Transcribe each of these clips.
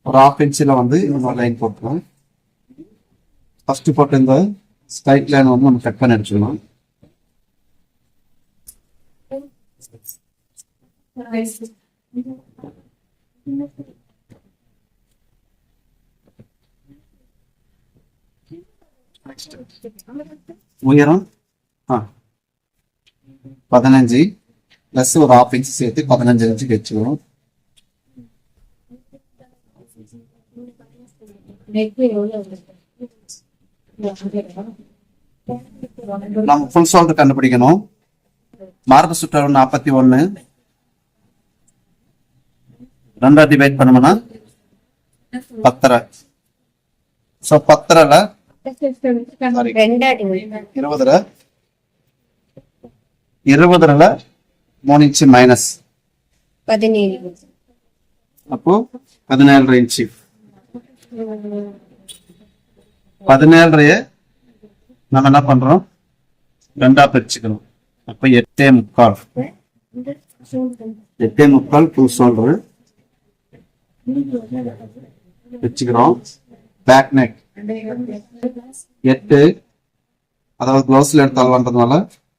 ஒரு 1/2 இன்ச்சில் வந்து இந்த லைன் போட்டுக்கலாம். ஃபர்ஸ்ட் போட்டு இந்த ஸ்ட்ரைட் லைன் வந்து நம்ம கட் பண்ணி எடுத்துக்கலாம். உயரம் 15 பிளஸ் ஒரு 1/2 இன்ச் சேர்த்து 15 இன்ச்சுக்கு வச்சுக்கிறோம். நம்ம ஃபுல் ஷோல்டர் கண்டுபிடிக்கணும். மார்பு சுற்றளவு 41, 2 டிவைட் பண்ணோம்னா 10.5. So 10.5 20 3 inch minus 17. அப்போ 17.5 இன்ச்சு. 17.5 நம்ம என்ன பண்றோம், 2ஆ பிரிச்சுக்கணும். அப்ப 8.75. 8.75 ஃபுல் ஷோல்டர் வச்சுக்கிறோம். பேக் நெக் 8, அதாவது க்ளவுஸ்ல எடுத்து அளவுன்றதுனால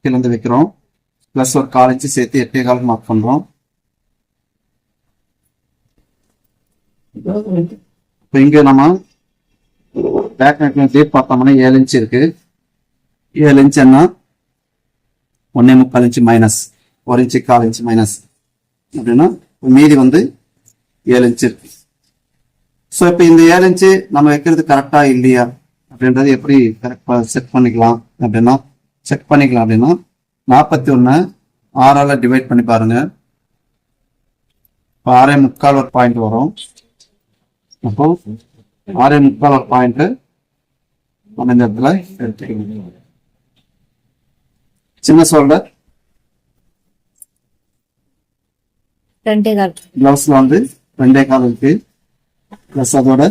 கீழே வைக்கிறோம். பிளஸ் ஒரு 1/4 இன்ச்சு சேர்த்து 8.25 மார்க் பண்றோம். இப்போ இங்க நம்ம பேக் நெக் டீப் பார்த்தோம்னா 7 இன்ச்சு இருக்கு. 7 இன்ச்சுன்னா 1.25 inch minus 1 inch 1/4 inch minus அப்படின்னா மீதி வந்து 7 இன்ச்சு இருக்கு. ஸோ இப்போ இந்த 7 இன்ச்சு நம்ம வைக்கிறது கரெக்டா இல்லையா அப்படின்றது எப்படி கரெக்டா செக் பண்ணிக்கலாம் அப்படின்னா 41 6ஆல டிவைட் பண்ணி பாருங்க. 6.25 ஒரு பாயிண்ட் வரும். அப்போ 6.25 ஒரு பாயிண்ட் நம்ம இந்த இடத்துல எடுத்துக்கணும். சின்ன ஷோல்டர் பிளவுஸ்ல வந்து 2.25 இருக்கு. பிளஸ் அதோட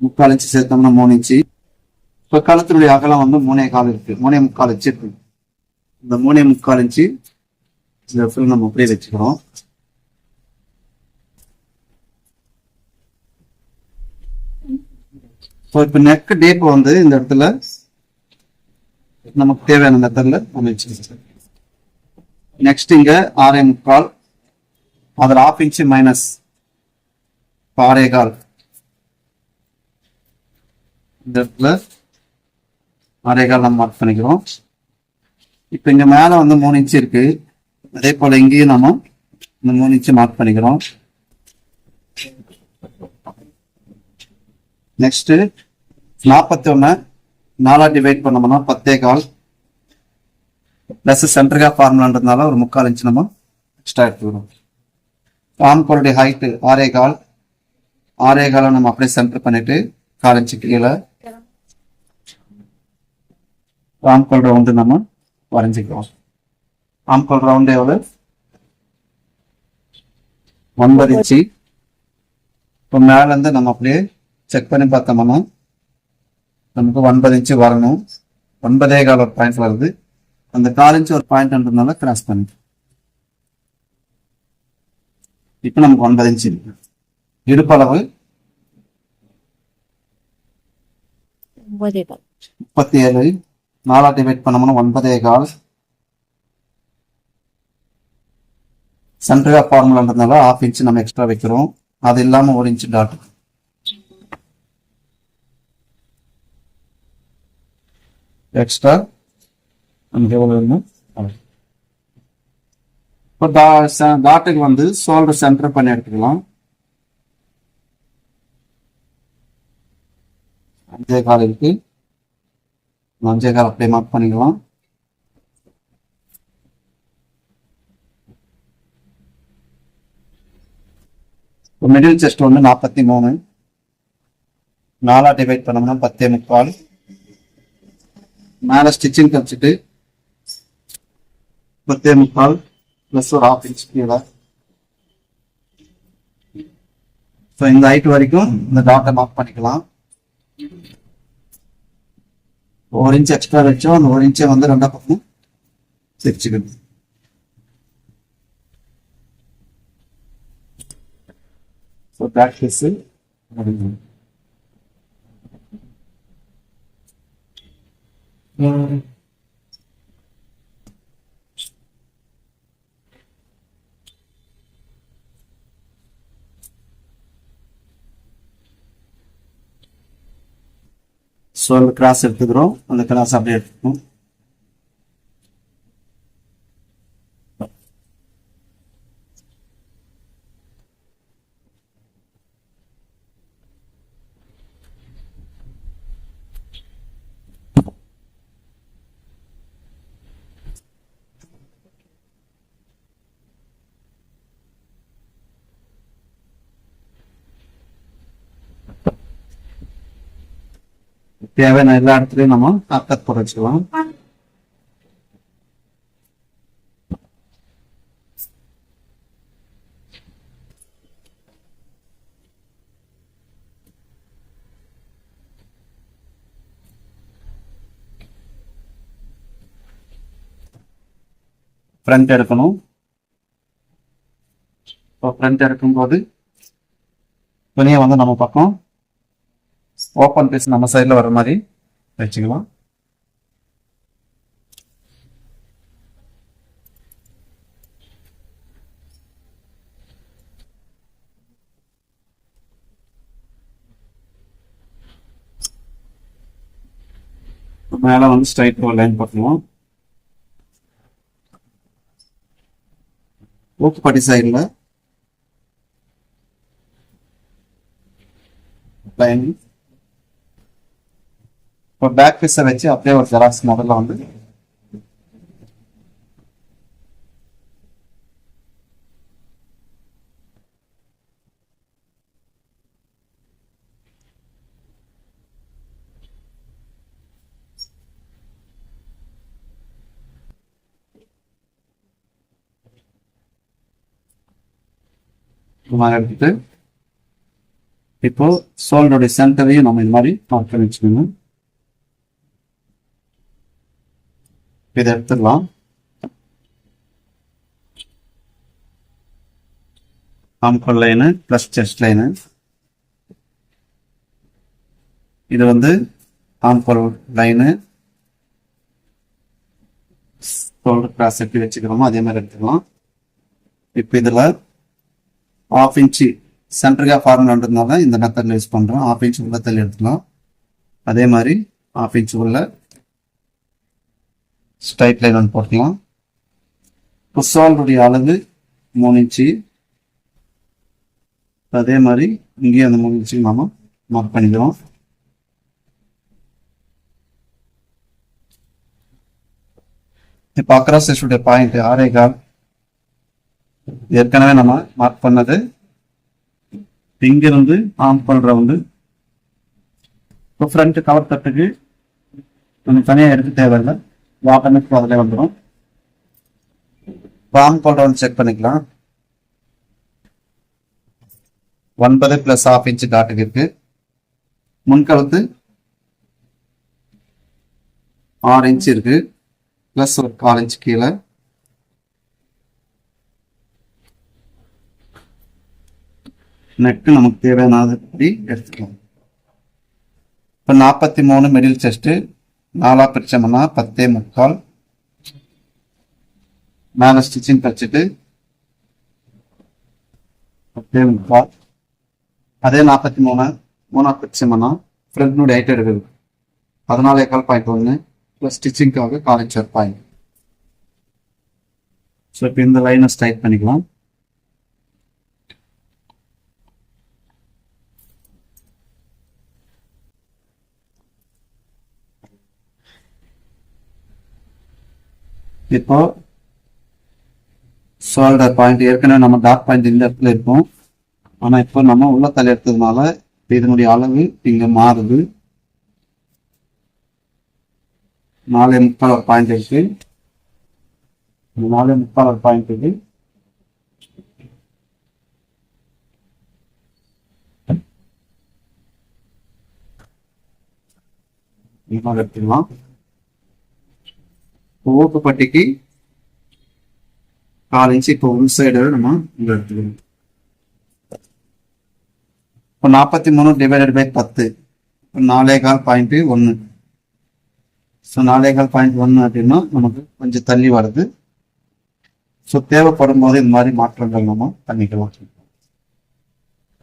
3/4 இன்ச்சு சேர்த்தோம்னா 3 இன்ச்சு. இப்ப கழுத்தினுடைய அகலம் வந்து 3.25 இருக்கு. 3.25 இன்ச்சு இருக்கு. இந்த 3.25 இன்ச்சு இந்த இடத்துல நம்ம அப்படியே வச்சுக்கிறோம். இப்ப நெக் டீப் வந்து இந்த இடத்துல நமக்கு தேவையான மெத்தட்ல நம்ம வச்சுக்கிறோம். நெக்ஸ்ட் இங்க 6.25, அதில் 1/2 இன்ச்சு மைனஸ் 6.25. இந்த இடத்துல 6.25 நம்ம மார்க் பண்ணிக்கிறோம். இப்ப இங்க மேல வந்து 3 இன்ச்சு இருக்கு. அதே போல இங்கேயும் நம்ம இந்த 3 இன்ச்சு மார்க் பண்ணிக்கிறோம். நெக்ஸ்ட் 41 4ஆ டிவைட் பண்ணோம்னா 10.25 பிளஸ் சென்டர்கா ஃபார்முலான்றதுனால ஒரு 3/4 இன்ச்சு நம்ம எக்ஸ்ட்ரா எடுத்துக்கிறோம். ஆம்கோளுடைய ஹைட் 6.25 நம்ம அப்படியே சென்டர் பண்ணிட்டு 1/4 இன்ச்சு கீழே ஆம்கோல் ரவுண்டு நம்ம வரைஞ்சிக்கிறோம். ஆம்கோல் ரவுண்ட் எவ்வளவு 9 இன்ச்சு. இப்போ மேல இருந்து நம்ம அப்படியே செக் பண்ணி பார்த்தோம்னா நமக்கு 9 இன்ச்சு வரணும். 9.25 ஒரு பாயிண்ட் வருது. அந்த 1/4 இன்ச்சு ஒரு பாயிண்ட்ன்றதுனால கிராஸ் பண்ணி இப்ப நமக்கு 9 இன்ச்சு இருக்கு. இடுப்பளவு 37 4ஆ டிவைட் பண்ணோம்னா 9.25. சென்டர் ஆஃப் ஃபார்முலான்றதுனால 1/2 இன்ச்சு நம்ம எக்ஸ்ட்ரா வைக்கிறோம். அது இல்லாம 1 இன்ச்சு டாட் எக்ஸ்ட்ரா நமக்கு எவ்வளவு வேணும். இப்போ டாட்டுக்கு வந்து ஷோல்டர் சென்டர் பண்ணி எடுத்துக்கலாம். 5.25 இருக்கு. 5.25 அப்படியே மார்க் பண்ணிக்கலாம். மிடில் செஸ்ட் வந்து 43 4ஆ டிவைட் பண்ணோம்னா 10.25. மேல ஸ்டிச்சிங் கழிச்சுட்டு 10.25 பிளஸ் ஒரு 1/2 இன்ச் கீழே. ஸோ இந்த ஹைட் வரைக்கும் இந்த டாட்டை மார்க் பண்ணிக்கலாம். 1 இன்ச் எக்ஸ்ட்ரா வச்சோம். அந்த 1 இன்ச்சை வந்து 2 பக்கமும் பிரிச்சுக்கணும். So back piece shoulder cross எடுத்துக்கிறோம். அந்த கிராஸ் அப்படியே எடுத்துக்கணும். தேவையான எல்லா இடத்துலயும் நம்ம கட் போட வச்சுக்கலாம். ஃப்ரண்ட் எடுக்கணும். இப்போ ஃப்ரண்ட் எடுக்கும்போது துணியை வந்து நம்ம பக்கம் ஓப்பன் பீஸ் நம்ம சைடில் வர மாதிரி வச்சுக்கலாம். மேலே வந்து ஸ்ட்ரைட் ஒரு லைன் போட்டுருவோம். ஊக்குப்பட்டி சைடில் லைன். இப்போ பேக் பீஸை வச்சு அப்படியே ஒரு ஜெராக்ஸ் முதல்ல வந்து எடுத்துட்டு இப்போ ஷோல்டருடைய சென்டரையும் நம்ம இந்த மாதிரி மார்க் பண்ணி வச்சுக்கணும். இதை எடுத்துடலாம். ஆம்கோல் லைனு பிளஸ் செஸ்ட் லைனு. இது வந்து ஆம்கோல் லைனு. ஷோல்டர் கிராஸ் எப்படி வச்சுக்கிறோமோ அதே மாதிரி எடுத்துக்கலாம். இப்போ இதில் 1/2 இன்ச்சு சென்டருக்காக ஃபார்முலான்றதுனால இந்த மெத்தடில் யூஸ் பண்ணுறோம். 1/2 இன்ச் உள்ள தள்ளி எடுத்துக்கலாம். அதே மாதிரி 1/2 இன்ச் உள்ள ஸ்ட்ரைட் லைன் வந்து போட்டுக்கலாம். இப்போ ஷோல்டருடைய அளவு 3 இன்ச்சு. அதே மாதிரி இங்கேயும் அந்த 3 இன்ச்சு நாம மார்க் பண்ணிக்கிறோம். இப்போ அக்ராஸ் செஸ்டுடைய பாயிண்ட் 6.25. ஏற்கனவே நம்ம மார்க் பண்ணது. இங்கிருந்து ஆம்கோல் ரவுண்டு. இப்போ ஃப்ரண்ட் கவர் தட்டுக்கு நம்ம தனியாக எடுக்க தேவையில்லை. வாட்டர்னுக்கு அதில் வந்துடும். ஆம்கோல் ரவுண்ட் செக் பண்ணிக்கலாம். 9 + 1/2 இன்ச்சு டாட்டுக்கு இருக்கு. முன்கழுத்து 6 இன்ச்சு இருக்கு. ப்ளஸ் ஒரு 1/4 இன்ச்சு கீழே. நெக்கு நமக்கு தேவையானபடி எடுத்துக்கலாம். இப்போ 43 மிடில் செஸ்ட் 4 பிரிச்சோம்னா 10.75. மேலே ஸ்டிச்சிங் தச்சுட்டு 10.75. அதே 43 3 பிரிச்சோம்னா ஃப்ரண்ட்னுடைய ஹைட் எடுக்குது 14.1 ப்ளஸ் ஸ்டிச்சிங்காக 1/4 இன்ச் பாயிண்ட். ஸோ இப்போ இந்த லைனை ஸ்ட்ரைட் பண்ணிக்கலாம். இப்போ ஷோல்டர் பாயிண்ட் ஏற்கனவே நம்ம டாட் பாயிண்ட் இந்த இடத்துல இருக்கும். ஆனா இப்போ நம்ம உள்ள தலை எடுத்ததுனால இதனுடைய அளவு இங்க மாறுது. 4.75 பாயிண்ட் இருக்கு. 4.75 பாயிண்ட் இருக்கு. எடுத்துக்கலாம். ஓப்பு பட்டிக்கு 1/4 இன்ச்சு இப்போ உள் சைடு நம்ம இங்க எடுத்துக்கணும். இப்போ 43 டிவைடட் பை 10 இப்போ 4.1. ஸோ 4.1 அப்படின்னா நமக்கு கொஞ்சம் தள்ளி வருது. ஸோ தேவைப்படும் போது இந்த மாதிரி மாற்றங்கள் நம்ம பண்ணிக்கலாம்.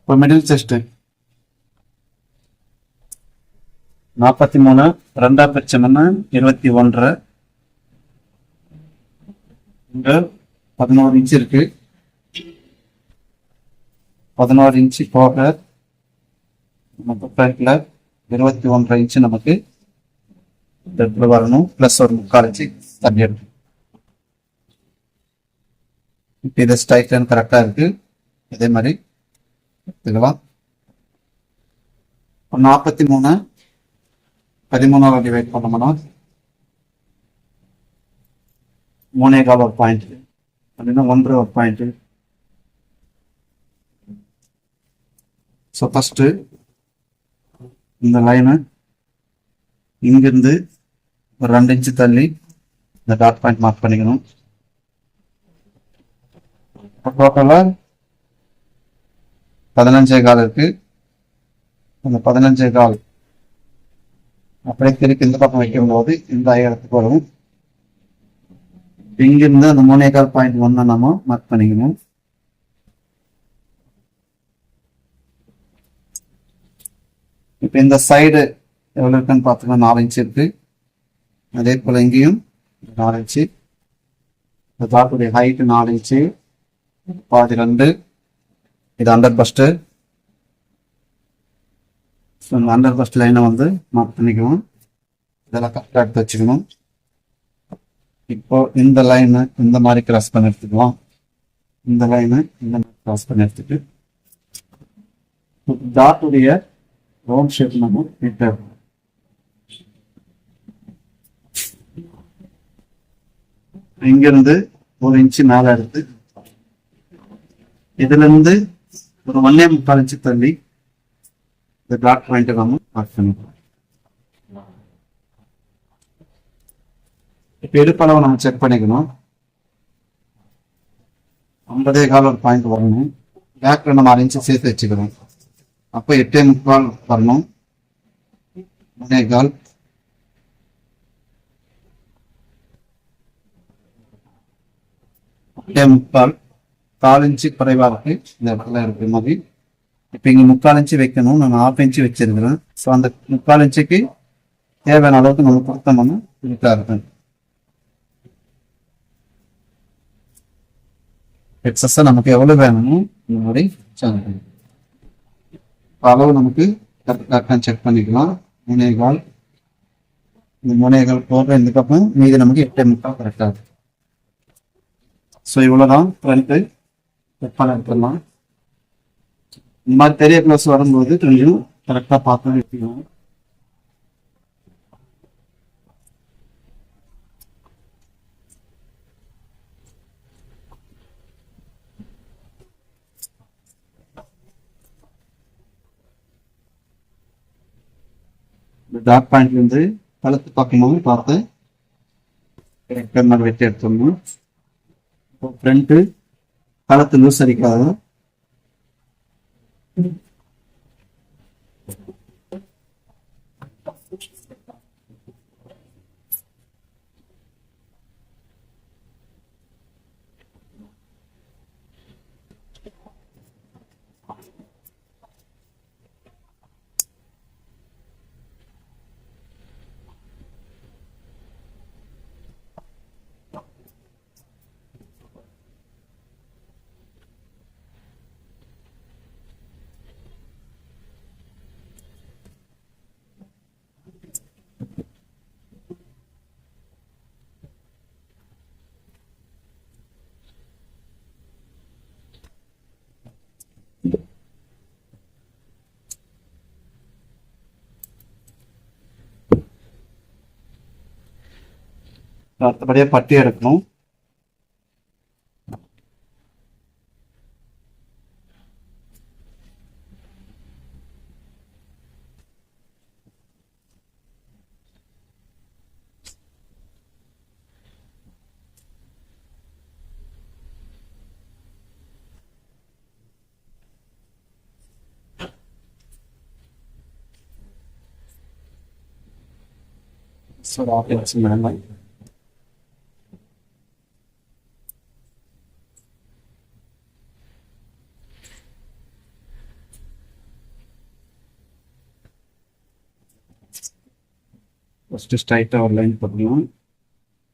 இப்போ மிடில் செஸ்ட் 43 2 பிரிச்சோம்னா 21. இங்க 11 இன்ச் இருக்கு. 11 இன்ச் போக நமக்கு ஃப்ரண்ட்ல 21 இன்ச் நமக்கு வரணும். பிளஸ் ஒரு 3/4 இன்ச்சு தள்ளி இருக்கு. இப்போ இது ஸ்ட்ரைட் லைன் கரெக்டா இருக்கு. இதே மாதிரி எடுத்துக்கலாம். 43 13 டிவைட் பண்ணோம்னா 3.25 ஒரு பாயிண்ட் அப்படின்னா 1 ஒரு பாயிண்ட். ஸோ ஃபர்ஸ்ட் இந்த லைனை இங்கிருந்து ஒரு 2 இன்ச்சு தள்ளி இந்த டாட் பாயிண்ட் மார்க் பண்ணிக்கணும். டோட்டலா 15.25 இருக்கு. அந்த 15.25 அப்படியே திருப்பி இந்த பக்கம் வைக்கும் போது இந்த இடத்துக்கு வரும். இங்கிருந்து அந்த 3.25 நம்ம மார்க் பண்ணிக்கணும். இப்ப இந்த சைடு எவ்வளவு இருக்குன்னு பாத்தீங்கன்னா 4 இன்ச் இருக்கு. அதே போல இங்கேயும் 4 இன்ச்சு. தாக்குடைய ஹைட் 4 இன்ச்சு பாதி 2. இது அண்டர் பஸ்ட். அண்டர் பஸ்ட் லைனை வந்து மார்க் பண்ணிக்கணும். இதெல்லாம் கரெக்டாக எடுத்து வச்சுக்கணும். இப்போ இந்த லைனை இந்த மாதிரி கிராஸ் பண்ணி எடுத்துக்கலாம். இந்த லைனை இந்த மாதிரி கிராஸ் பண்ணி எடுத்துட்டு டாட்டுடைய ரவுண்ட் ஷேப் நம்ம நீட்டாக இங்கிருந்து 1 இன்ச்சு மேல எடுத்து இதுல இருந்து ஒரு 1.25 இன்ச்சு தள்ளி இந்த டாட் பாயிண்ட் நம்ம மார்க் பண்ணிக்கலாம். இப்ப எடுப்பளவு நம்ம செக் பண்ணிக்கணும். 50.25 ஒரு பாயிண்ட் வரணும். பேக்ல நம்ம 6 இன்ச்சு சேர்த்து வச்சுக்கணும். அப்போ 8.25 வரணும். 3.25 8.25 4 இன்ச்சு குறைவா இருக்கு. இந்த இடத்துல இருக்கு மாதிரி. இப்ப இங்க 3/4 இன்ச்சு வைக்கணும். நான் 1/2 இன்ச்சு வச்சிருக்கிறேன். ஸோ அந்த 3/4 இன்ச்சுக்கு தேவையான அளவுக்கு நம்ம கொடுத்தோம்னா இருக்கா இருக்கு. எக்ஸஸ் நமக்கு எவ்வளவு வேணுமோ இந்த மாதிரி அளவு நமக்கு கரெக்டாக செக் பண்ணிக்கலாம். 3.25 இந்த 3.25 போக இந்த பக்கம் மீது நமக்கு 8.25 கரெக்டா இருக்கு. ஸோ இவ்வளவுதான் ஃப்ரண்ட் செக் பண்ண எடுத்துடலாம். இந்த மாதிரி பெரிய கிளாஸ் வரும்போது கொஞ்சம் கரெக்டா பார்த்து எடுத்துக்கணும். இந்த டாட் பாயிண்ட்ல இருந்து கழுத்து பக்கமும் பார்த்து மாதிரி வெட்டி எடுத்துடணும். ஃப்ரண்ட் கழுத்து லூஸ் அடிக்காது. அடுத்தபடியா பட்டி எடுக்கணும். ஸோ ஆஃப் இன்ச் மேலே ஃபஸ்ட்டு ஸ்ட்ரைட்டாக ஒரு லைன் போட்டுக்கலாம்.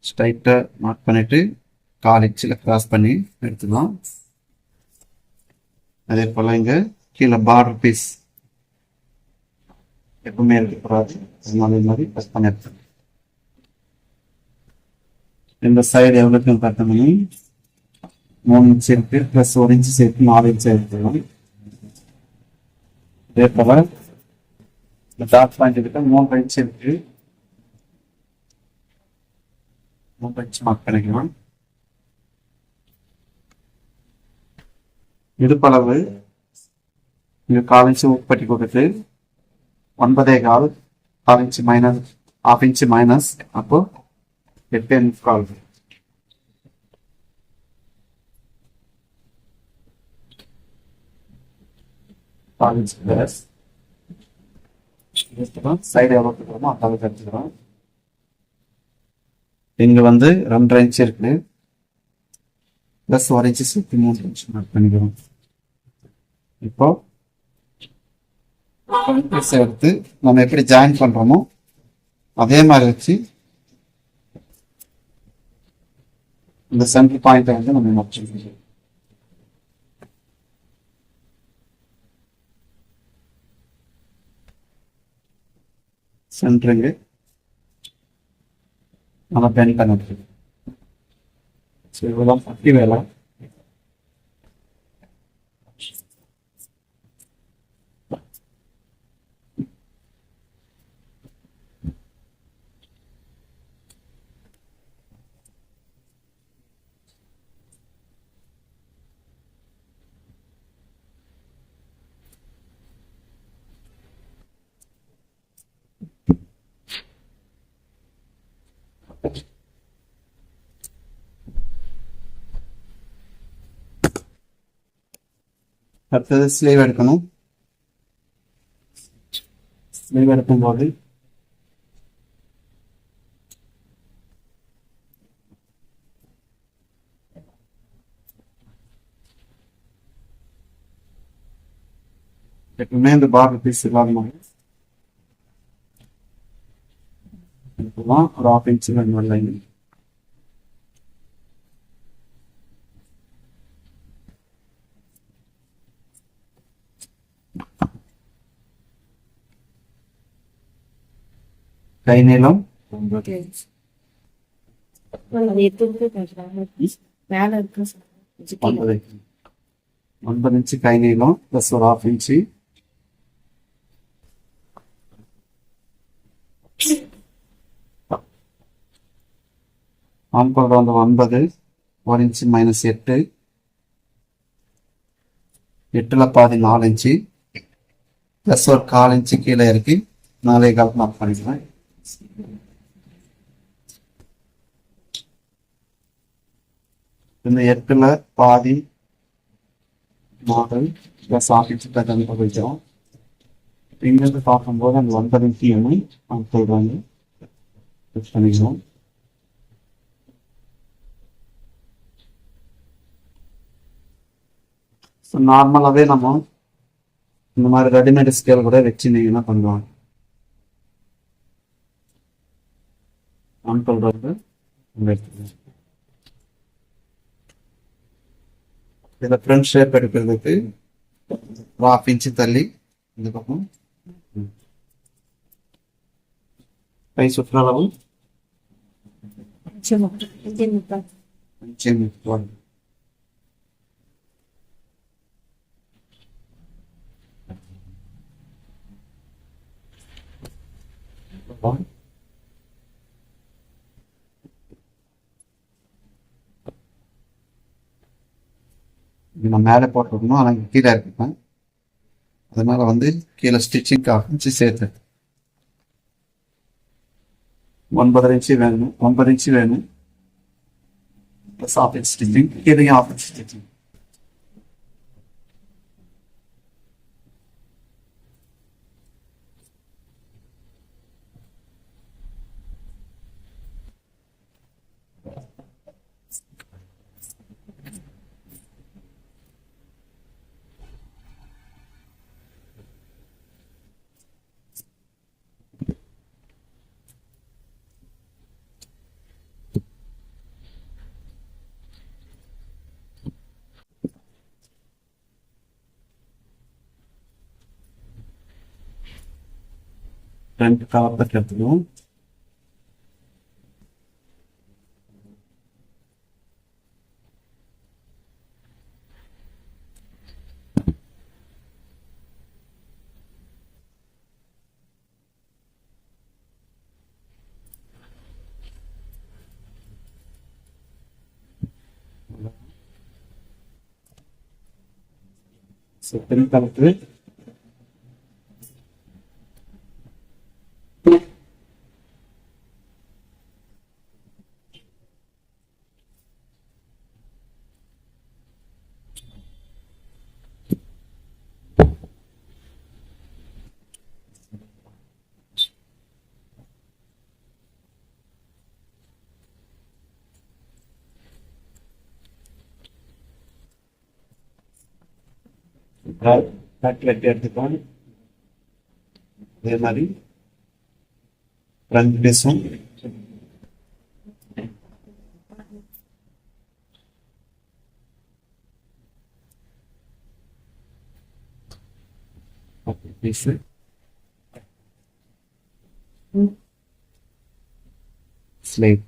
ஸ்ட்ரைட்டாக மார்க் பண்ணிவிட்டு 1/4 இன்ச்சில் கிராஸ் பண்ணி எடுத்துக்கலாம். அதே போல் இங்கே கீழே பார்டர் பீஸ் எப்பவுமே இருக்கக்கூடாது, அதே மாதிரி ப்ரெஸ் பண்ணி எடுத்துக்கலாம். இந்த சைடு எவ்வளோக்கு பார்த்தோம்னா 3 இன்ச் இருக்கு, ப்ளஸ் 1 இன்ச் சேர்த்து 4 இன்ச் எடுத்துக்கலாம். அதே போல் இந்த டாட் பாயிண்ட் கிட்ட 3 இன்ச் இருக்கு, 3 இன்ச் மார்க் பண்ணிக்கலாம். இடுப்பளவு இங்கே 1/4 இன்ச் உட்பட்டி கொடுத்து 9.25, 1/4 இன்ச் மைனஸ், 1/2 இன்ச் மைனஸ், அப்போ 8.25. பிளஸ் சைடு எவ்வளோ கொடுக்குறோமோ அந்த அளவுக்கு எடுத்துக்கிறோம். இங்க வந்து 2.5 இன்ச் இருக்கு, பிளஸ் 1 இன்ச் சேர்த்து 3 இன்ச் மார்க் பண்ணிக்கிறோம். இப்போ பீஸ் எடுத்து நம்ம எப்படி ஜாயின் பண்றோமோ அதே மாதிரி வச்சு இந்த சென்டர் பாயிண்ட் வந்து நம்ம முடிச்சுக்கணும். சென்டரிங்கு நம்ம பெண்ட் பண்ணிட்டு இவ்வளோதான் பட்டி வேலை. அடுத்தது ஸ்லீவ் எடுக்கணும். ஸ்லீவ் எடுக்கும்போது எப்பவுமே இந்த பார்டர் பீஸ் இல்லாத மாதிரி ஒரு 1/2 இன்ச் லைன் கை நீளம் 9 இன்ச்சு கை நீளம் பிளஸ் ஒரு 1/2 இன்ச்சு. ஆம்கோல் வந்து 9, 1 இன்ச்சு மைனஸ் 8, 8ல் பாதி 4 இன்ச்சு பிளஸ் ஒரு 1/4 இன்ச்சு கீழே இருக்கு 4.25 மார்க் பண்ணிக்கலாம். இந்த 8ல் பாதி 4 பிளஸ் 1/2 இன்ச்சு தகுந்த போயிட்டோம். இங்கிருந்து பார்க்கும்போது அந்த 9 இன்ச்சு சொல்றாங்க பண்ணிக்கிறோம். ஸோ நார்மலாகவே நம்ம இந்த மாதிரி ரெடிமேட் ஸ்கேல் கூட வச்சுருந்தீங்கன்னா பண்ணுவாங்க. சொல்றது இதில் ஃப்ரண்ட் ஷேப் எடுக்கிறதுக்கு 1/2 இன்ச்சு தள்ளி இந்த பக்கம் கை சுற்றுற அளவு 5.25. நான் மேலே போட்டுருக்கணும், ஆனால் கீழே இருக்கேன். அதனால வந்து கீழே ஸ்டிச்சிங் 1/2 இன்ச்சு சேர்த்து 9.5 இன்ச்சு வேணும், 9 இன்ச்சு வேணும் ப்ளஸ் 1/2 இன்ச் ஸ்டிச்சிங், கீழே 1/2 இன்ச் ஸ்டிச்சிங். ஃப்ரண்ட் கவர் தட்டு எடுத்துக்கணும். பின்கலத்து கட் வெட்டி எடுத்துக்கோங்க. அதே மாதிரி ஃப்ரண்ட் பீஸும் பீஸு ஸ்லேவ்